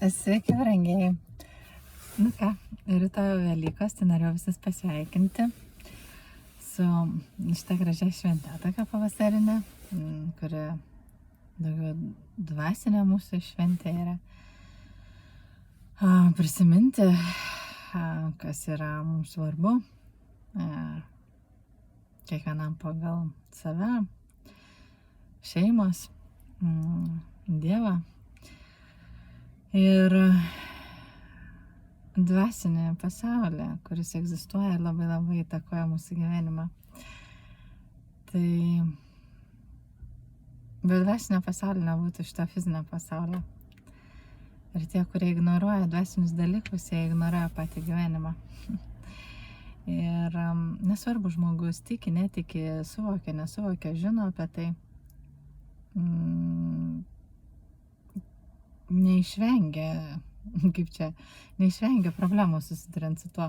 Sveiki, brangieji. Nu ką, rytoj Velykos, tai norėjau visus pasveikinti su šitą gražią šventę, tokią pavasarinę, kuri daugiau dvasinė mūsų šventė yra. Prisiminti, kas yra mums svarbu, kiekvienam pagal save, šeimos, Dievą. Ir dvasinį pasaulį, kuris egzistuoja ir labai įtakoja mūsų gyvenimą. Tai be dvasinio pasaulio nebūtų šito fizinio pasaulio. Ir tie, kurie ignoruoja dvasinius dalykus, jie ignoruoja patį gyvenimą. Ir nesvarbu, žmogus tiki, netiki, suvokia, nesuvokia, žino apie tai. Neišvengia problemų susiduriant su tuo.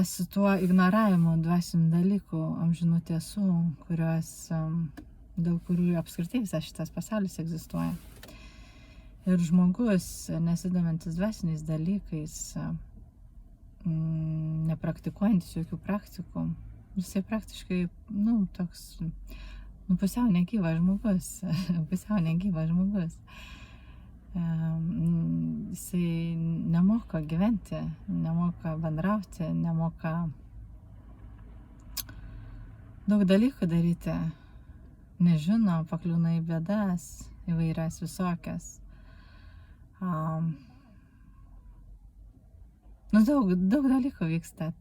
Su tuo ignoravimu dvasinių dalykų, amžinų tiesų, dėl kurių apskritai visas šitas pasaulis egzistuoja. Ir žmogus, nesidomintis dvasiniais dalykais, nepraktikuojantis jokių praktikų, jisai praktiškai, toks, pusiau negyvas žmogus. Jisai nemoka gyventi, nemoka bendrauti, nemoka daug dalykų daryti, nežino, pakliūna į bėdas, įvairias visokias. Daug dalykų vyksta.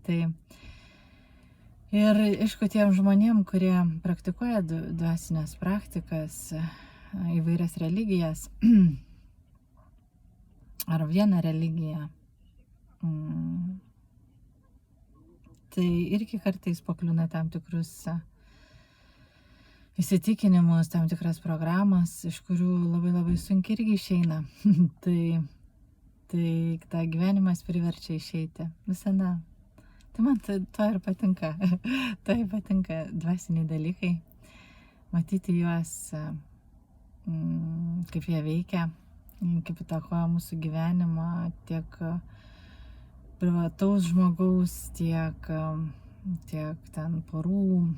Ir aišku, tiem žmonėm, kurie praktikuoja dvasinės praktikas, įvairias religijas, ar vieną religiją, tai irgi kartais pakliūna tam tikrus įsitikinimus, tam tikras programas, iš kurių labai sunkiai irgi išeina. Tai tą gyvenimas priverčia išeiti visada. Tai man to ir patinka. To ir patinka dvasiniai dalykai. Matyti juos, kaip jie veikia, kaip įtakoja mūsų gyvenimą, tiek privataus žmogaus, tiek ten porų,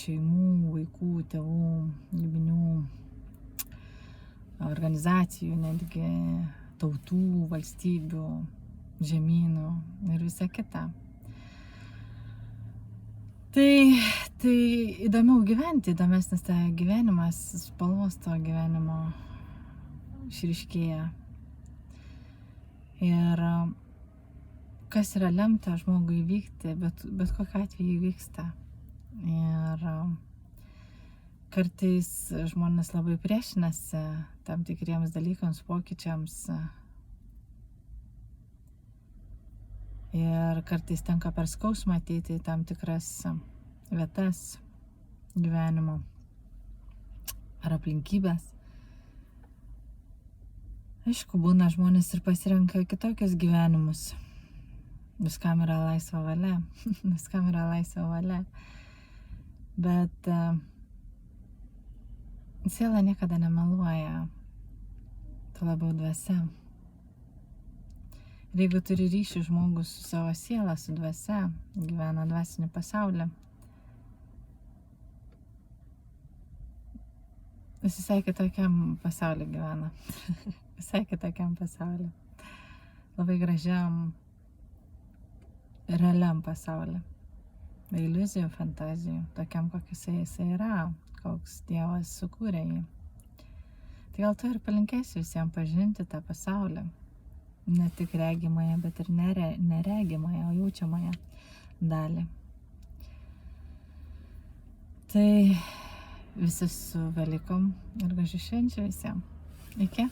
šeimų, vaikų, tėvų, giminių, organizacijų, netgi tautų, valstybių, žemynų ir visa kita. Tai įdomiau gyventi, įdomesnis tai gyvenimas, spalvos to gyvenimo išryškėja. Ir kas yra lemta žmogui įvykti, bet kokiu atveju įvyksta. Ir kartais žmonės labai priešinasi tam tikriems dalykams, pokyčiams. Ir kartais tenka per skausmą ateiti į tam tikras vietas gyvenimo ar aplinkybės. Aišku, būna žmonės ir pasirenka kitokius gyvenimus. Viskam yra laisva valia. Bet siela niekada nemeluoja, tuo labiau dvasia. Ir jeigu turi ryšį žmogus su savo siela, su dvasia, gyvena dvasinį pasaulį, jis visai kitokiam pasauliu gyvena. Visai kitokiam pasauliu. Labai gražiam, realiam pasauliu. Be iliuzijų, fantazijų, tokiam, kokius jisai yra, koks Dievas sukūrė jį. Tai gal to ir palinkėsiu visiems pažinti tą pasaulį. Ne tik regimąją, bet ir neregimąją, o jaučiamąją dalį. Tai visi su Velykom ir gražių švenčių visiems. Iki.